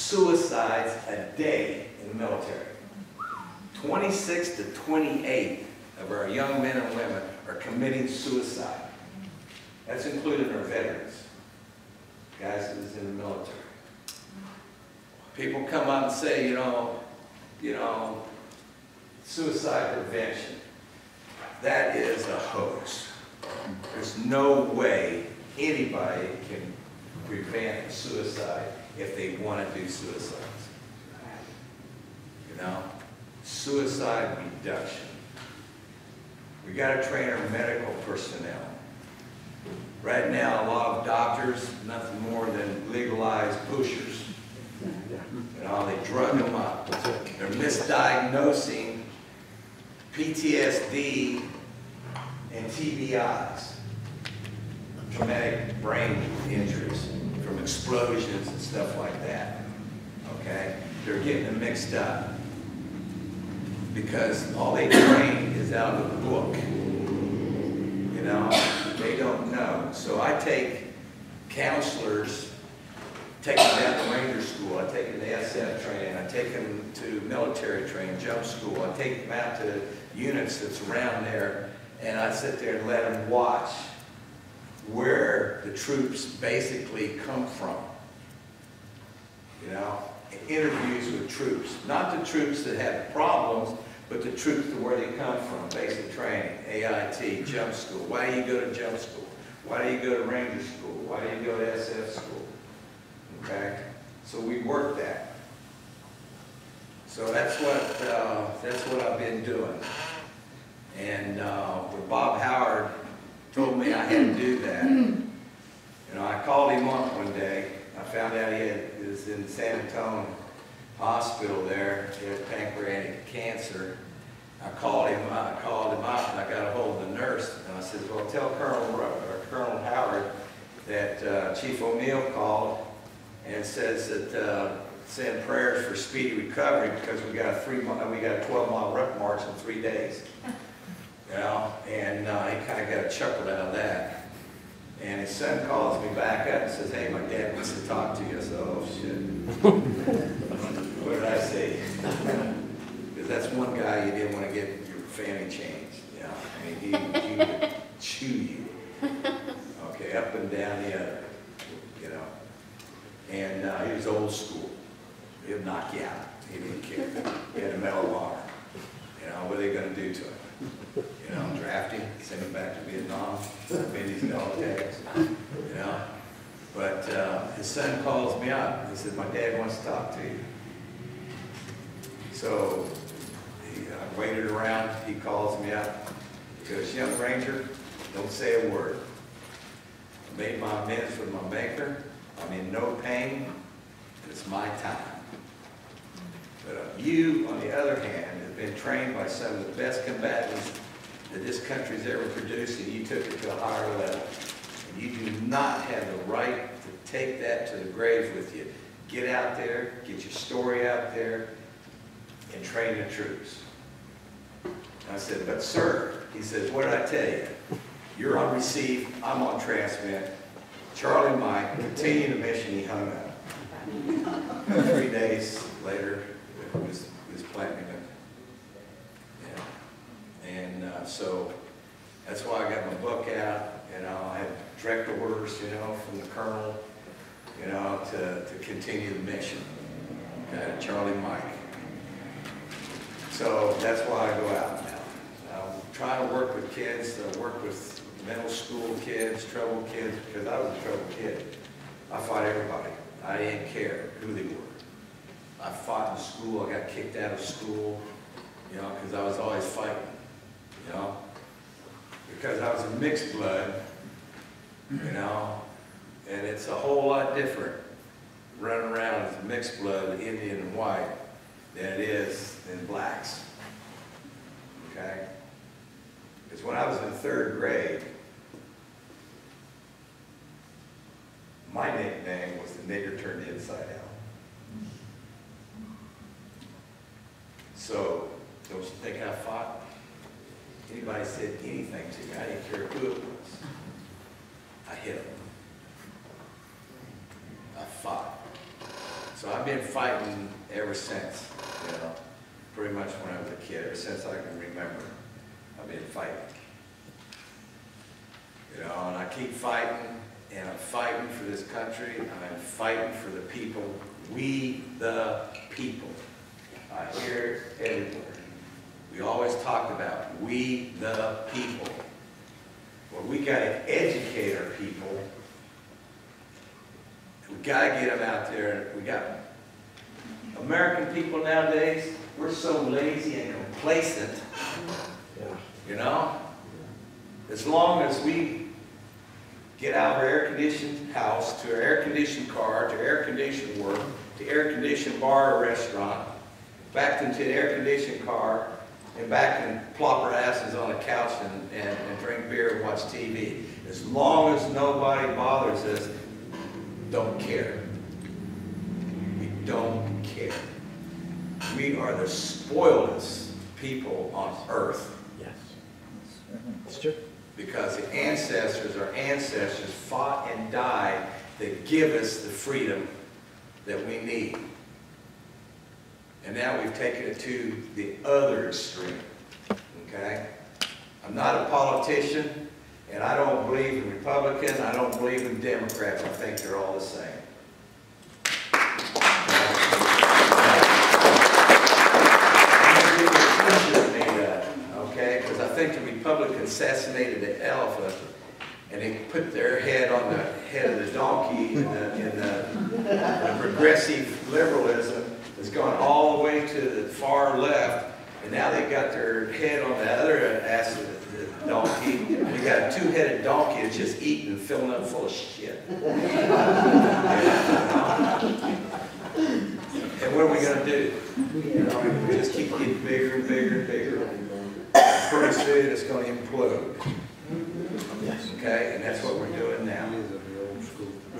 suicides a day in the military. 26 to 28 of our young men and women are committing suicide. That's including our veterans, guys that was in the military. People come up and say, you know, suicide prevention. That is a hoax. There's no way anybody can prevent suicide if they want to do suicides. You know, suicide reduction. We got to train our medical personnel. Right now, a lot of doctors, nothing more than legalized pushers. You know, they drug them up. They're misdiagnosing PTSD and TBIs, traumatic brain injuries from explosions and stuff like that. Okay? They're getting them mixed up because all they train is out of the book. You know, they don't know. So I take counselors, take them down to Ranger School, I take them to SF training, I take them to military training, jump school, I take them out to units that's around there, and I sit there and let them watch where the troops basically come from. You know, interviews with troops, not the troops that have problems, but the troops to where they come from, basic training, AIT, jump school. Why do you go to jump school? Why do you go to Ranger School? Why do you go to SF school? Okay, so we work that. So that's what I've been doing. And when Bob Howard told me I had to do that, you know, I called him up one day. I found out he was in San Antonio Hospital there. He had pancreatic cancer. I called him up and I got a hold of the nurse and I said, well, tell Colonel Howard that Chief O'Neill called and says that send prayers for speedy recovery because we got a 12-mile rep march in 3 days. You know, and he kind of got a chuckle out of that. And his son calls me back up and says, hey, my dad wants to talk to you. I said, oh, shit. What did I say? Because that's one guy you didn't want to get your family changed. You know, I mean, he would chew you. Okay, up and down the other, you know. And he was old school. He would knock you out. He didn't care. He had a metal arm. You know, what are they going to do to him? You know, draft him, send him back to Vietnam, maybe these dog tags, you know. But his son calls me up. He says, my dad wants to talk to you. So I waited around. He calls me up. He goes, young Ranger, don't say a word. I made my amends with my maker. I'm in no pain. It's my time. But you, on the other hand, have been trained by some of the best combatants that this country's ever produced, and you took it to a higher level. And you do not have the right to take that to the grave with you. Get out there, get your story out there, and train the troops. And I said, but sir, he says, what did I tell you? You're on receive, I'm on transmit. Charlie Mike, continue the mission, he hung up. 3 days later, it was planting it. Yeah. And so that's why I got my book out. You know, I had direct orders, you know, from the colonel, you know, to continue the mission. Okay, Charlie Mike. So that's why I go out now. I'm trying to work with kids. I work with middle school kids, troubled kids, because I was a troubled kid. I fought everybody. I didn't care who they were. I fought in school. I got kicked out of school, you know, because I was always fighting, you know, because I was a mixed blood, you know, and it's a whole lot different running around as a mixed blood, Indian and white, than it is in blacks, okay? Because when I was in 3rd grade, my nickname was the nigger turned inside out. So, don't you think I fought? Anybody said anything to me, I didn't care who it was. I hit them. I fought. So I've been fighting ever since, you know, pretty much when I was a kid, ever since I can remember, I've been fighting. You know, and I keep fighting, and I'm fighting for this country, and I'm fighting for the people, we the people. I hear it everywhere. We always talk about we the people. Well, we got to educate our people. We got to get them out there. We got American people nowadays, we're so lazy and complacent. You know? As long as we get out of our air-conditioned house, to our air-conditioned car, to air-conditioned work, to air-conditioned bar or restaurant, back into an air-conditioned car, and back and plop our asses on a couch and drink beer and watch TV. As long as nobody bothers us, don't care. We don't care. We are the spoiledest people on earth. Yes. It's true. Because the ancestors, our ancestors fought and died to give us the freedom that we need. And now we've taken it to the other extreme, okay? I'm not a politician, and I don't believe in Republican, I don't believe in Democrats. I think they're all the same. Okay? Because I think the Republicans assassinated the elephant, and they put their head on the head of the donkey in the progressive liberalism has gone all the way to the far left, and now they got their head on the other ass of the donkey. We got a two-headed donkey that's just eating and filling up full of shit. And what are we going to do? You know, we just keep getting bigger and bigger and bigger. Pretty soon it's going to implode. Okay, and that's what we're doing now.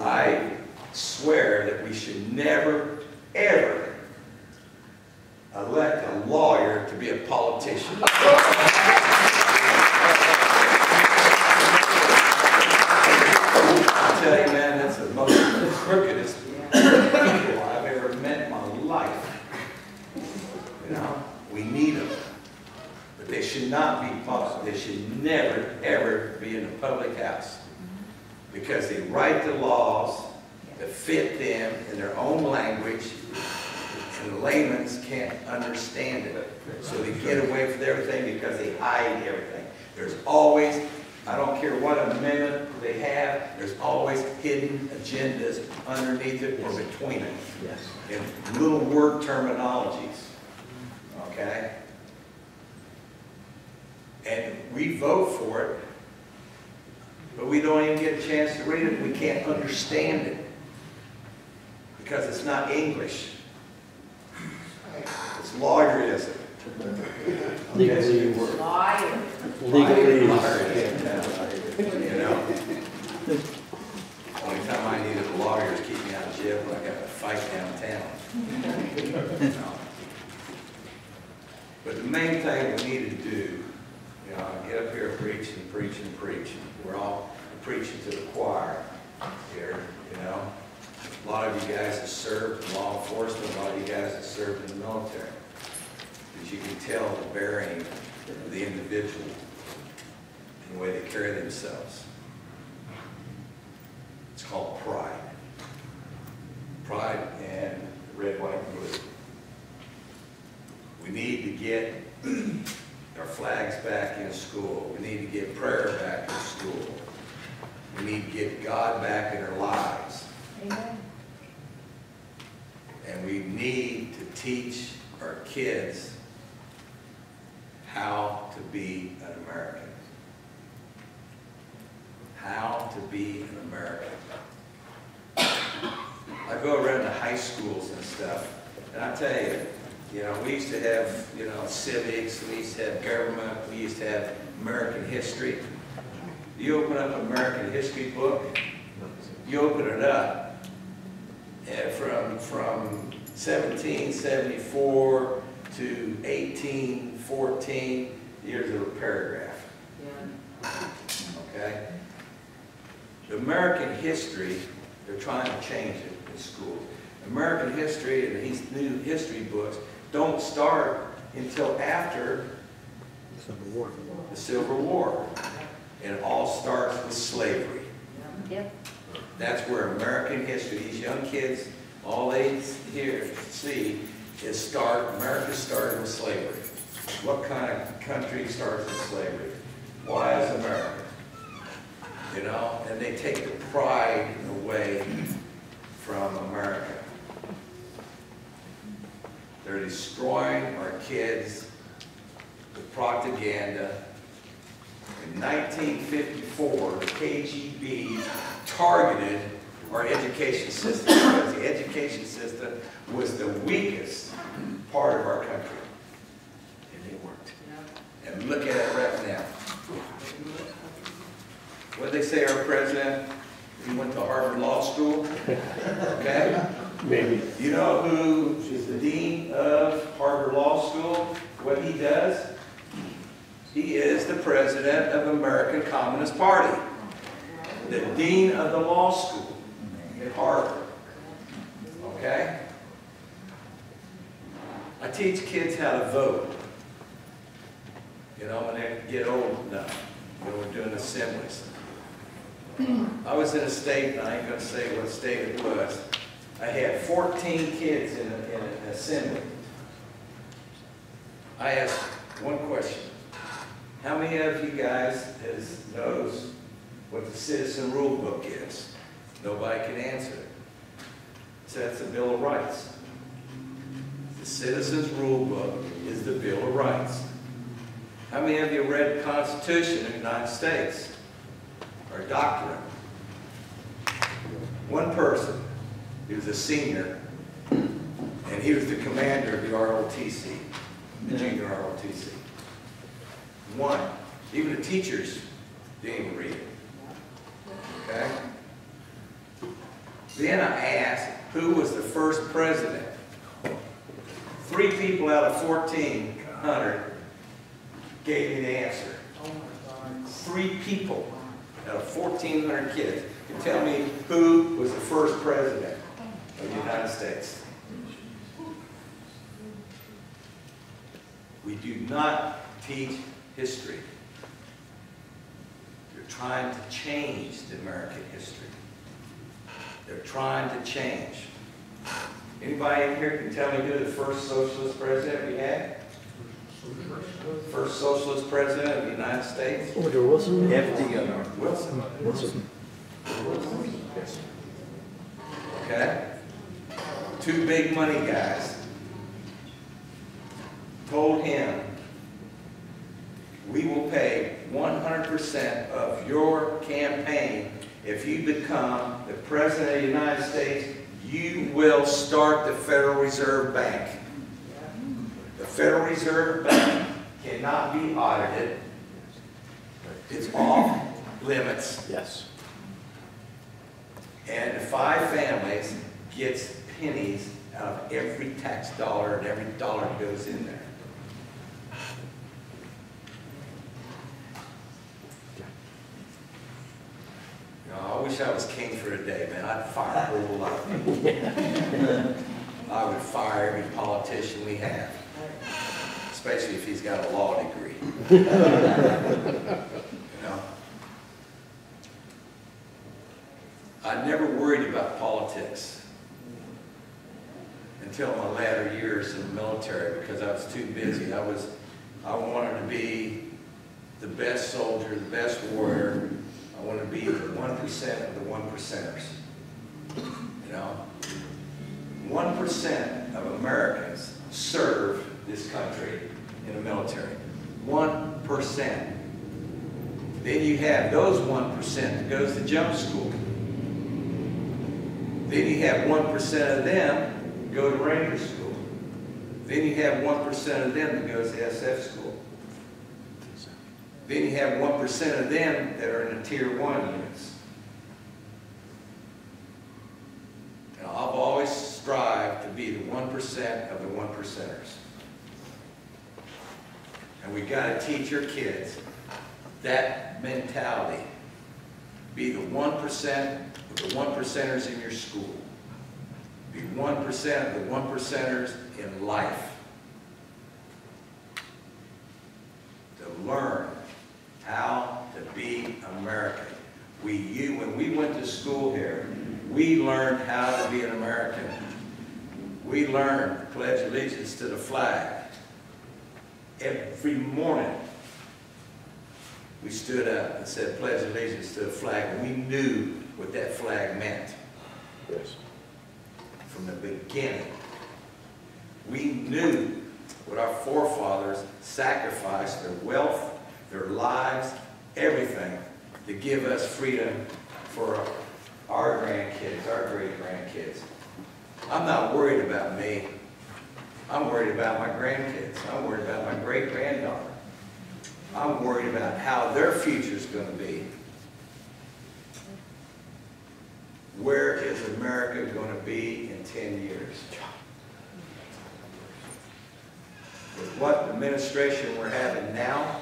I swear that we should never, ever elect a lawyer to be a politician. I tell you, man, that's the most crookedest people I've ever met in my life. You know, we need them. But they should not be public. They should never, ever be in a public house. Because they write the laws that fit them in their own language, and the laymen can't understand it. So they get away with everything because they hide everything. There's always, I don't care what amendment they have, there's always hidden agendas underneath it or between it. Yes. In little word terminologies. Okay? And we vote for it, but we don't even get a chance to read it. We can't understand it because it's not English. It's lawyerism. Legalese. Liar. You know? Only time I needed a lawyer is keep me out of jail when I got to fight downtown. You know? But the main thing we need to do, you know, get up here, preach and preach and preach. We're all preaching to the choir here, you know. A lot of you guys have served in law enforcement, a lot of you guys have served in the military. But you can tell the bearing of the individual and the way they carry themselves. It's called pride. Pride and red, white, and blue. We need to get our flags back in school. We need to get prayer back in school. We need to get God back in our lives. Amen. And we need to teach our kids how to be an American. How to be an American. I go around to high schools and stuff, and I tell you, you know, we used to have, you know, civics, we used to have government, we used to have American history. You open up an American history book, you open it up, and from 1774 to 1814, here's a paragraph. Yeah. Okay? The American history, they're trying to change it in schools. American history and these new history books don't start until after Civil War. the Civil War. And it all starts with slavery. Yep. That's where American history, these young kids, all they see is America started with slavery. What kind of country starts with slavery? Why is America? You know, and they take the pride away from America. They're destroying our kids with propaganda. In 1954, the KGB targeted our education system because the education system was the weakest part of our country. And it worked. And look at it right now. What did they say our president, he went to Harvard Law School? Okay? Maybe. You know who is the dean of Harvard Law School? What he does? He is the president of American Communist Party. The dean of the law school at Harvard. Okay? I teach kids how to vote. You know, when they get old enough, when we're doing assemblies. I was in a state, and I ain't going to say what state it was. I had 14 kids in an assembly. I asked one question. How many of you guys knows what the Citizen Rule Book is? Nobody can answer it. So that's the Bill of Rights. The Citizen's Rule Book is the Bill of Rights. How many of you read the Constitution of the United States? Or doctrine? One person. He was a senior, and he was the commander of the ROTC, the junior ROTC. One. Even the teachers didn't even read it. Okay? Then I asked, who was the first president? 3 people out of 1,400 gave me the answer. 3 people out of 1,400 kids can tell me who was the first president of the United States. We do not teach history. They're trying to change the American history. They're trying to change. Anybody in here can tell me who the first socialist president we had? First socialist president of the United States? Woodrow Wilson. FDR. Wilson. Wilson. Okay? 2 big money guys told him, we will pay 100% of your campaign if you become the President of the United States. You will start the Federal Reserve Bank. The Federal Reserve Bank cannot be audited. It's off limits. Yes. And the 5 families gets pennies out of every tax dollar and every dollar that goes in there. You know, I wish I was king for a day, man. I'd fire a whole lot of people. I would fire every politician we have, especially if he's got a law degree. You know? I never worried about politics until my latter years in the military because I was too busy. I wanted to be the best soldier, the best warrior. I wanted to be the 1% of the 1%ers. You know? 1% of Americans serve this country in the military. 1%. Then you have those 1% that goes to jump school. Then you have 1% of them go to Ranger school. Then you have 1% of them that goes to SF school. Then you have 1% of them that are in the Tier 1 units. Now, I've always strived to be the 1% of the 1%ers. And we got to teach your kids that mentality. Be the 1% of the 1%ers in your school. Be 1% of the 1%ers in life. To learn how to be American. When we went to school here, we learned how to be an American. We learned to pledge allegiance to the flag. Every morning, we stood up and said, pledge allegiance to the flag. And we knew what that flag meant. Yes. From the beginning. We knew what our forefathers sacrificed, their wealth, their lives, everything, to give us freedom for our grandkids, our great-grandkids. I'm not worried about me. I'm worried about my grandkids. I'm worried about my great-granddaughter. I'm worried about how their future's going to be. Where is America going to be in 10 years? With what administration we're having now,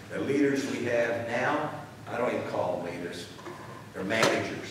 the leaders we have now, I don't even call them leaders, they're managers.